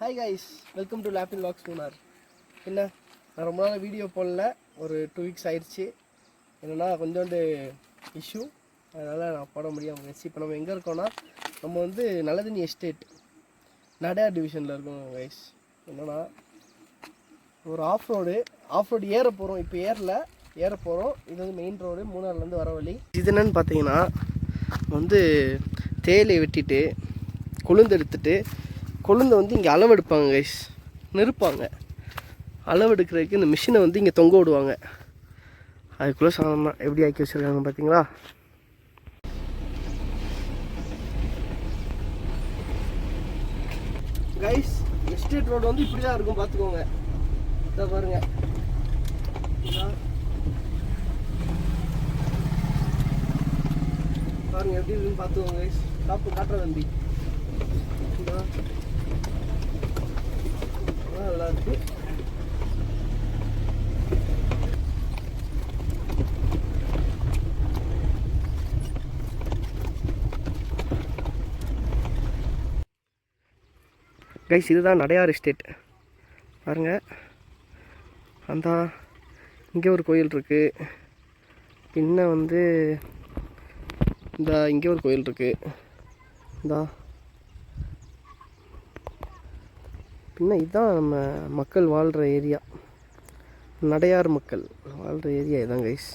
Hi guys, welcome to லேப்பின் லாக்ஸ் மூணார். என்ன, நான் ரொம்ப நாள் வீடியோ போடல, ஒரு 2 வீக்ஸ் ஆயிடுச்சு. என்னென்னா கொஞ்சோண்டு இஷ்யூ, அதனால் நான் போட முடியாமல் போயிடுச்சு. இப்போ நம்ம எங்கே இருக்கோன்னா, நம்ம வந்து நல்லதண்ணி எஸ்டேட் நடையார் டிவிஷனில் இருக்கோம் கைஸ். என்னென்னா ஒரு ஆஃப் ரோடு ஏற போகிறோம். இப்போ ஏற போகிறோம். இது வந்து மெயின் ரோடு, மூணாறுலேருந்து வர வழி. இது என்னென்னு பார்த்தீங்கன்னா வந்து தேயிலை வெட்டிட்டு கொழுந்து எடுத்துட்டு கொழுந்தை வந்து இங்கே அளவெடுப்பாங்க கைஸ், நெருப்பாங்க. அளவெடுக்கிறதுக்கு இந்த மிஷினை வந்து இங்கே தொங்க விடுவாங்க. அதுக்குள்ளே சாதம் தான் எப்படி ஆக்கி வச்சுருக்காங்க பார்த்தீங்களா? கைஸ், எஸ்டேட் ரோடு வந்து இப்படி தான் இருக்கும், பார்த்துக்கோங்க. இதை பாருங்க, பாருங்க எப்படி இருக்குன்னு பார்த்துக்கோங்க கைஸ். டாப்பு காட்டுற தம்பி, நல்லா இருக்கு. கைஸ், இதுதான் நடையார் எஸ்டேட். பாருங்க, அந்த இங்கே ஒரு கோயில் இருக்கு. பின்ன வந்து இந்த இங்கே ஒரு கோயில் இருக்கு. இந்த பின்ன இதுதான் நம்ம மக்கள் வாழ்கிற ஏரியா, நடையார் மக்கள் வாழ்கிற ஏரியா இதுதான் கைஸ்.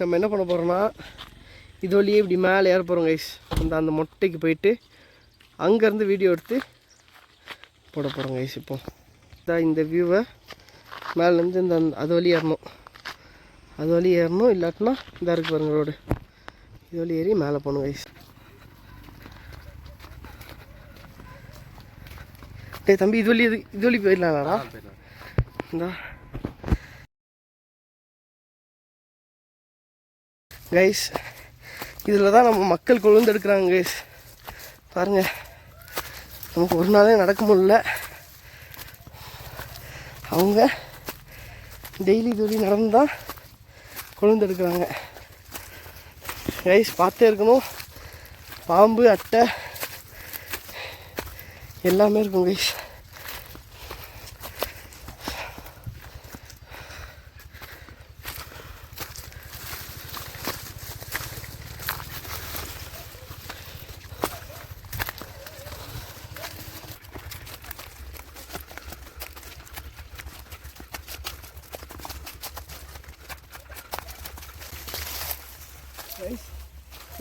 நம்ம என்ன பண்ண போகிறோன்னா, இது வழியே இப்படி மேலே ஏற போகிறோம் கைஸ். அந்த மொட்டைக்கு போயிட்டு அங்கேருந்து வீடியோ எடுத்து போட போகிறோம் கைஸ். இப்போ இந்த வியூவை மேலேருந்து அது வழி ஏறணும். இல்லாட்டினா இந்த இருக்கு பாருங்க ரோடு, இது வழி ஏறி மேலே போகணும் கைஸ். தம்பி, இது வழி போயிடலாம்டா. இந்தா கைஸ், இதில் தான் நம்ம மக்கள் கொழுந்து எடுக்கிறாங்க கைஸ். பாருங்க, நமக்கு ஒரு நாளே நடக்க முடியல. அவங்க டெய்லி இது வழி நடந்து தான் கொழுந்து எடுக்கிறாங்க கைஸ். பார்த்தே இருக்கணும், பாம்பு அட்டை எல்லாமே இருக்கும் கைஸ்.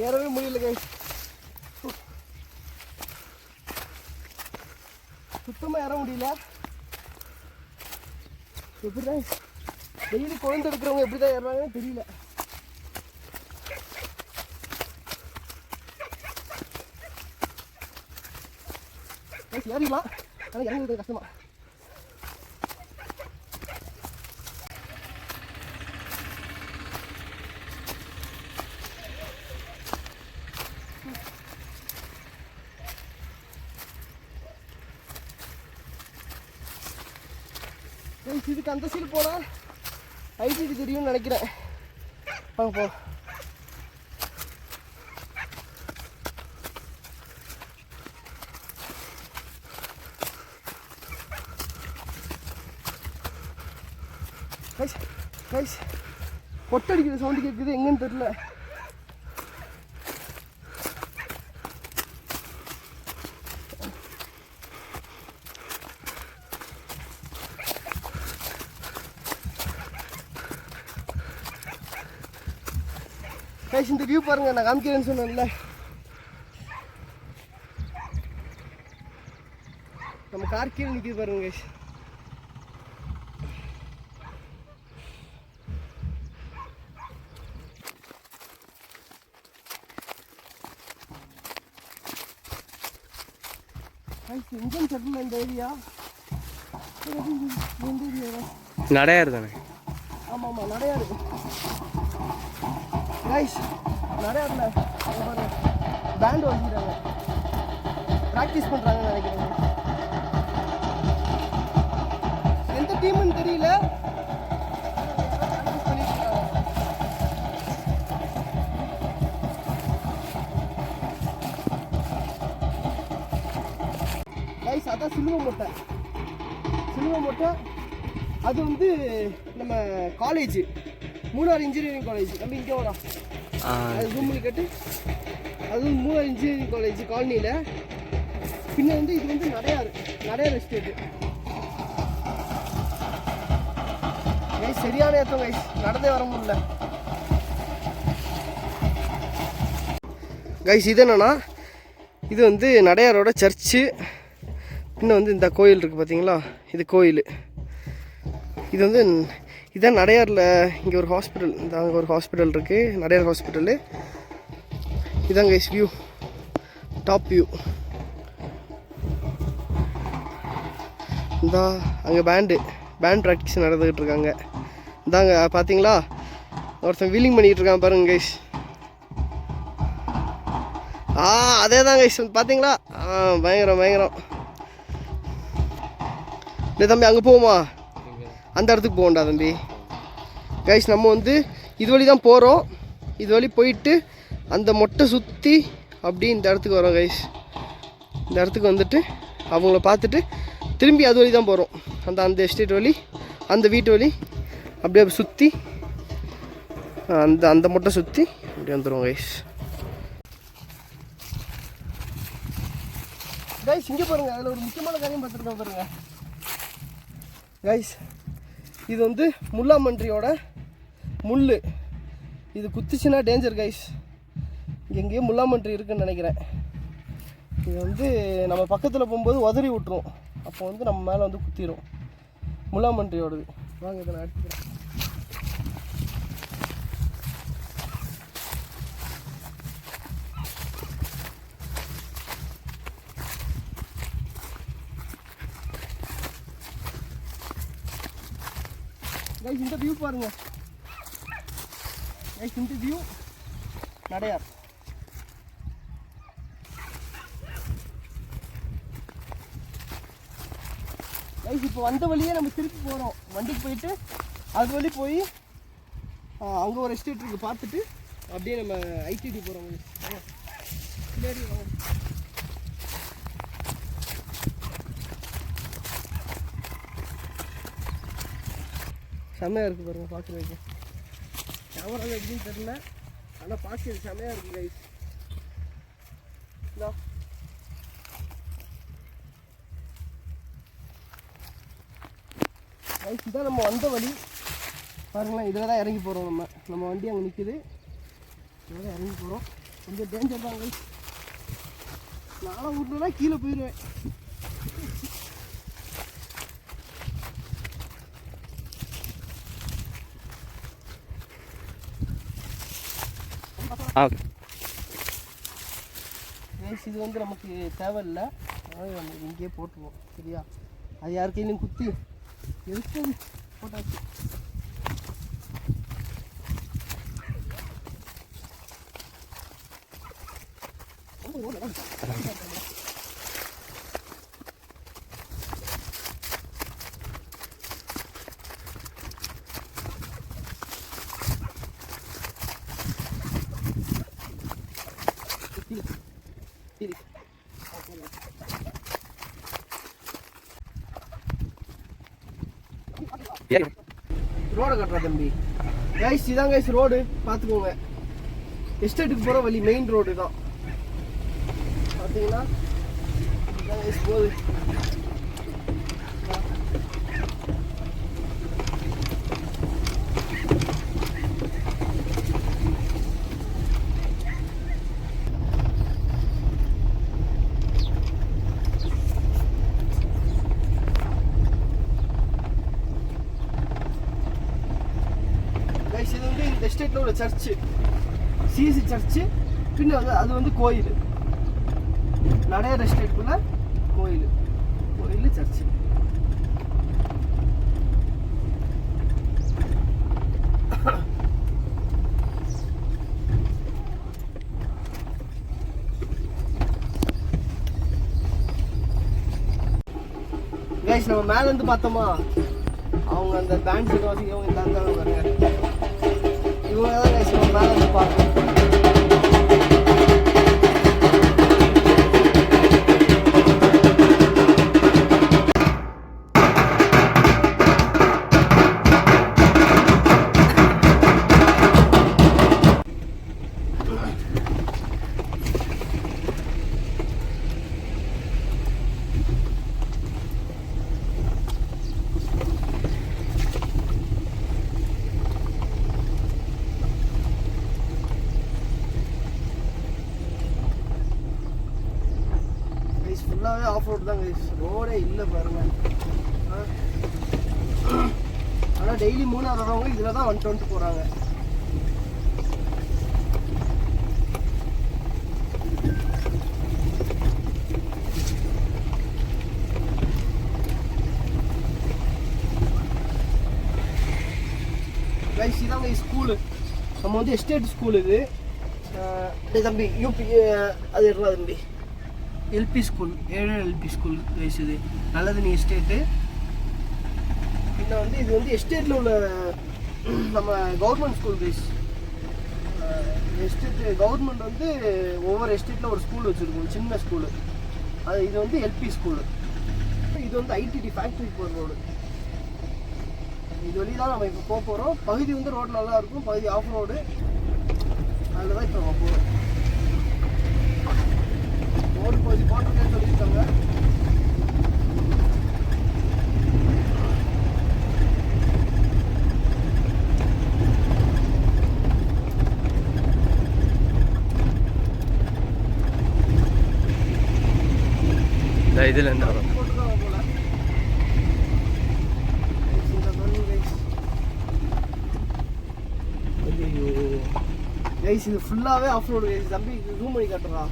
ஏறவே முடியல கைஸ், சுத்தமாக ஏற முடியல. எப்படிதான் டெய்லி குழந்தை எடுக்கிறவங்க எப்படி தான் ஏறாங்கன்னு தெரியல. ஏறிடலாம், ஆனால் இறங்குறது கஷ்டமா. இதுக்கு அந்த சீல் போனால் ஐடிக்கு தெரியும்னு நினைக்கிறேன். வாங்க போ. கைஸ், பொட்டடிக்கிற சவுண்டு கேட்குது, எங்கன்னு தெரியல. கைஸ், இந்த வியூ பாருங்க, நான் காமிக்கிறேன்னு சொன்னேன்ல. நம்ம கார் கீழே நிற்கிது பாருங்க கைஸ். இன்ஜின் செட்டில் இந்த ஏரியா நடையார் தானே? ஆமாம், நடையார் கைஸ். நடையார்ல பாருங்க, பேண்ட் வச்சுக்கிறாங்க, ப்ராக்டிஸ் பண்ணுறாங்கன்னு நினைக்கிறேன். எந்த டீமுன்னு தெரியல. கைஸ், அதான் சிலுவை மொட்டை. சிலுவை மொட்டை அது வந்து நம்ம காலேஜ், மூணார் இன்ஜினியரிங் காலேஜ். நம்ம இங்கே வரோம், அது ஜூம் பண்ணி கட்டு. அது வந்து மூணார் இன்ஜினியரிங் காலேஜ் காலனியில். பின்ன வந்து இது வந்து நடையார் எஸ்டேட்டு. கைஸ் சரியான ஏற்றம் கைஸ், நடந்தே வர முடியல கைஸ். இது என்னன்னா, இது வந்து நடையாரோட சர்ச்சு. இன்னும் வந்து இந்த கோயில் இருக்குது பார்த்தீங்களா, இது கோயில். இது வந்து இதான் நடையாரில் இங்கே ஒரு ஹாஸ்பிட்டல், இந்த அங்கே ஒரு ஹாஸ்பிட்டல் இருக்குது, நடையார் ஹாஸ்பிட்டலு. இதாங்க கைஸ் வியூ, டாப் வியூ. இந்த அங்கே பேண்ட் ப்ராக்டிஸ் நடந்துக்கிட்டு இருக்காங்க. இதாங்க பார்த்தீங்களா, ஒருத்தன் வீலிங் பண்ணிகிட்டு இருக்கான் பாருங்க கைஸ். அதே தான் கைஸ், பார்த்தீங்களா? பயங்கரம். இல்லை தம்பி, அங்கே போவோமா? அந்த இடத்துக்கு போகண்டா தம்பி. கைஸ் நம்ம வந்து இது வழி தான் போகிறோம். இது வழி போயிட்டு அந்த மொட்டை சுற்றி அப்படி இந்த இடத்துக்கு வரோம் கைஸ். இந்த இடத்துக்கு வந்துட்டு அவங்கள பார்த்துட்டு திரும்பி அது வழி தான் போகிறோம். அந்த எஸ்டேட் வழி, அந்த வீட்டு வழி அப்படியே சுற்றி அந்த மொட்டை சுற்றி அப்படி வந்துடுவோம் கைஸ். கைஸ் இங்கே பாருங்கள், அதில் ஒரு முக்கியமான காரியம் பார்த்துருக்கோம் பாருங்கள் கைஸ். இது வந்து முல்லாமன்றியோட முள். இது குத்துச்சுன்னா டேஞ்சர் கைஸ். எங்கேயோ முல்லாமன்றி இருக்குன்னு நினைக்கிறேன். இது வந்து நம்ம பக்கத்தில் போகும்போது உதறி விட்டுரும், அப்போ வந்து நம்ம மேலே வந்து குத்திடும். முல்லாமன்றியோடது. வாங்க இதை நான் எடுத்துக்கிறேன். கைஸ் இந்த வியூ பாருங்க கைஸ், இந்த வியூ நடையார். கைஸ் இப்போ வந்த வழியே நம்ம திருப்பி போகிறோம். வண்டிக்கு போயிட்டு அது வழி போய் அங்கே ஒரு எஸ்டேட் இருக்குது பார்த்துட்டு அப்படியே நம்ம ஐடிடி போகிறோம். சரி செம்மையாக இருக்குது பாருங்கள் பார்க்குறதுக்கு. கேமராவில் எப்படின்னு தெரியல, ஆனால் பார்க்குறது செம்மையாக இருக்குது கைஸ். கைஸ் இதான் நம்ம வந்த வழி பாருங்களேன். இதில் தான் இறங்கி போகிறோம். நம்ம வண்டி அங்கே நிற்குது, இதில் தான் இறங்கி போகிறோம். கொஞ்சம் டேஞ்சர் தான் கைஸ். நானும் விட்டுனா கீழே போயிடுவேன். இது வந்து நமக்கு தேவையில்லை, அதனால் நம்ம இங்கேயே போட்டுருவோம். சரியா? அது யார் கையிலையும் குத்தி எதுக்கு போட்டாச்சு. ரோடு கட்டுறா தம்பி. கைஸ் இதான் கைஸ் ரோடு, பார்த்துக்கோங்க. எஸ்டேட்டுக்கு போகிற வழி மெயின் ரோடு தான் பார்த்தீங்கன்னா. இதான் கைஸ் போகுது. இது வந்து இந்த எஸ்டேட்டில் உள்ள சர்ச்சு, சிஎஸ்சி சர்ச்சு. பின்ன வந்து அது வந்து கோயில், நடையார் எஸ்டேட்டுக்குள்ள கோயில் சர்ச்சு. கைஸ் நம்ம மேலே வந்து பார்த்தோமா, அவங்க அந்த பேண்ட் செட் வாசிக்கிறவங்க இருந்தாங்க பாருங்க. இவங்க தான் கைஸ் நம்ம மேலே வந்து பார்த்தோம். ஆஃப் ரோடு தான் கைஸ், ரோடே இல்லை பாருங்க. ஆனால் டெய்லி 3 வரவங்க இதில் தான் வந்துட்டு போகிறாங்க. கைஸ் இதாங்க ஸ்கூலு, நம்ம வந்து எஸ்டேட் ஸ்கூல் இது. தம்பி யூபி அது இருக்கலாம் தம்பி, LP school, 7 LP school guys. இது நல்லது நீ எஸ்டேட்டு. பின்ன வந்து இது வந்து எஸ்டேட்டில் உள்ள நம்ம government school guys. Estate government வந்து ஒவ்வொரு எஸ்டேட்டில் ஒரு ஸ்கூல் வச்சுருக்கோம், சின்ன ஸ்கூலு. அது இது வந்து எல்பி ஸ்கூலு. இது வந்து ஐடிடி ஃபேக்ட்ரி போகிற ரோடு. இது வழி தான் நம்ம இப்போ போக போகிறோம். பகுதி வந்து ரோடு நல்லா இருக்கும், பகுதி ஆஃப் ரோடு. அதில் தான் இப்போ நம்ம போகிறோம். ரோடு பகுதி போட்டிருக்கேன்னு சொல்லியிருக்காங்க. இதில் என்ன வரும்? கைஸ் இது ஃபுல்லாகவே ஆஃப் ரோடு கைஸ். தம்பி இது ஜூம் பண்ணி காட்டுறா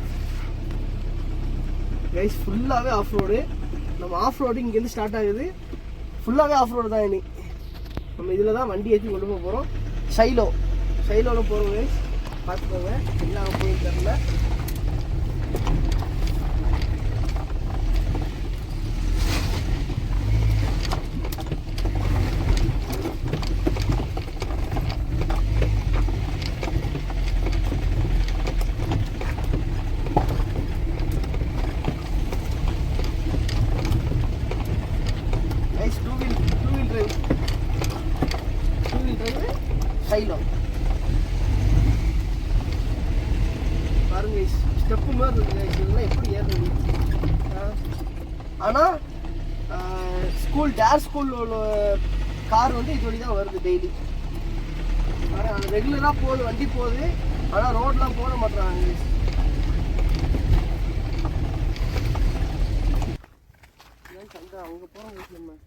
கைஸ், ஃபுல்லாகவே ஆஃப் ரோடு. நம்ம ஆஃப் ரோடு இங்கேருந்து ஸ்டார்ட் ஆகுது, ஃபுல்லாகவே ஆஃப் ரோடு தான். இனி நம்ம இதில் தான் வண்டி ஏற்றி கொண்டு போக போகிறோம். ஷைலோவில் போகிறோம் கைஸ், பார்த்துக்கோங்க. எல்லாம் போய் தரல. ஷைலோ பாருங்க ஸ்டெப்பு மாதிரி இருக்குது. இதெல்லாம் எப்படி ஏறுறது? ஆனால் டேர் ஸ்கூல் உள்ள கார் வந்து இது வழி தான் வருது டெய்லி. ஆனால் ரெகுலராக போகுது, வண்டி போகுது. ஆனால் ரோடெலாம் போட மாட்டுறாங்க. அங்கே போகிறோம், நம்ம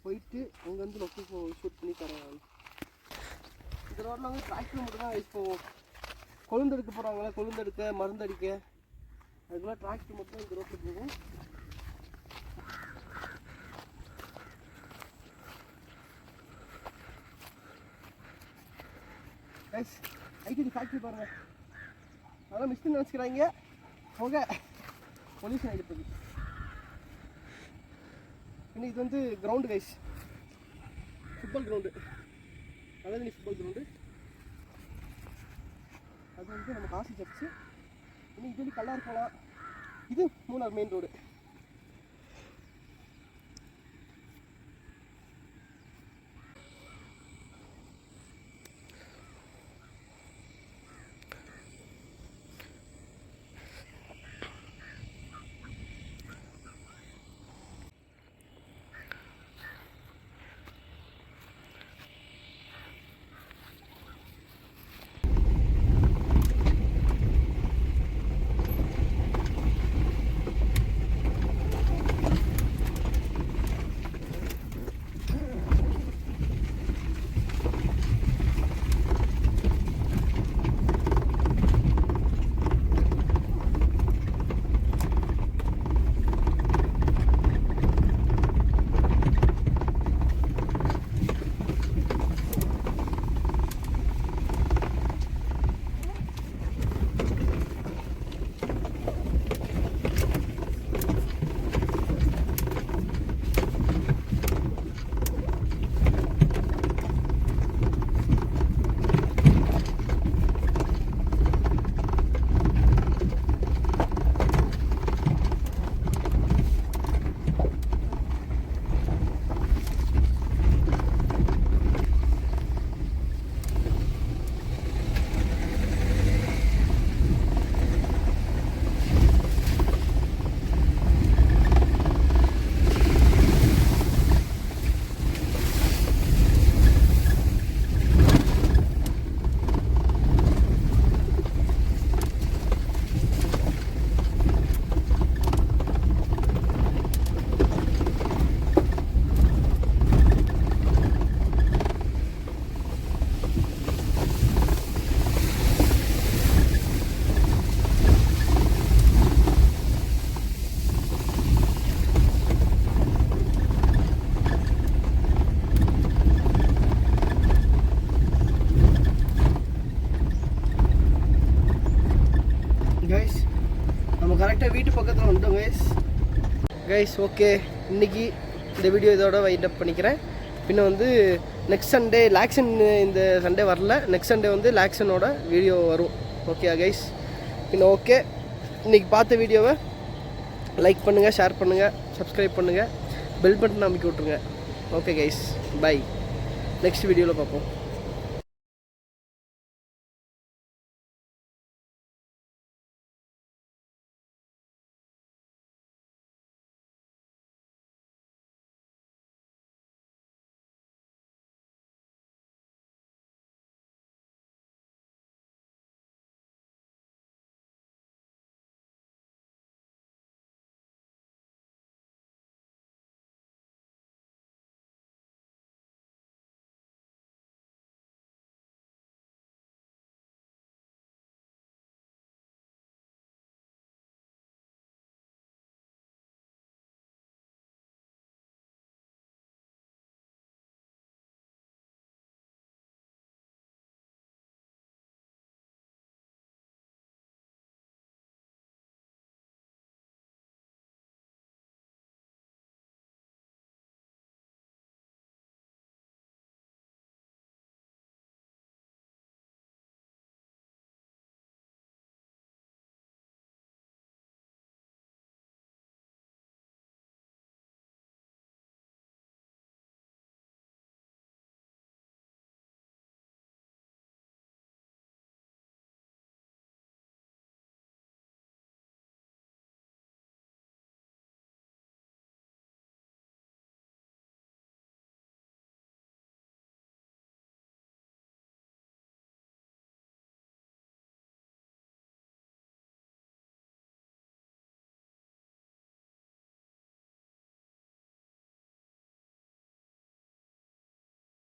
போயிட்டு அங்கேருந்து லொக்கேஷன் ஷூட் பண்ணி தரேன். இந்த ரோட்டில் வந்து டிராக்டர் மட்டும் தான் இப்போ கொழுந்தெடுக்க போகிறாங்களே, கொழுந்தெடுக்க மருந்தடிக்க, அதுக்கெல்லாம் டிராக்டர் மட்டும் இந்த ரோட்டில் போகும். ஐடி ஃபேக்ட்ரி பாருங்கள், அதெல்லாம் மிஸ்டேக் நினச்சிக்கிறாங்க. போக பொல்யூஷன் ஆகிடுது. இன்னும் இது வந்து கிரவுண்டு கைஸ், ஃபுட்பால் கிரவுண்டு. நல்லது நீ ஃபுட்பால் கிரவுண்டு. அது வந்து நம்ம காசு சர்ச்சு. இன்னும் இது வந்து கல்லார் போகலாம். இது Munnar main road. Guys okay, இன்றைக்கி இந்த வீடியோ இதோட வைண்ட் அப் பண்ணிக்கிறேன். பின்ன வந்து நெக்ஸ்ட் சண்டே லாக்ஷன், இந்த சண்டே வரல, நெக்ஸ்ட் சண்டே வந்து லாக்ஷனோட வீடியோ வரும். ஓகே கைஸ், பின்ன ஓகே, இன்றைக்கி பார்த்த வீடியோவை லைக் பண்ணுங்கள், ஷேர் பண்ணுங்கள், சப்ஸ்கிரைப் பண்ணுங்கள், பெல் பட்டன் அமைக்க விட்ருங்க. Okay guys, by. நெக்ஸ்ட் வீடியோவில் பார்ப்போம்.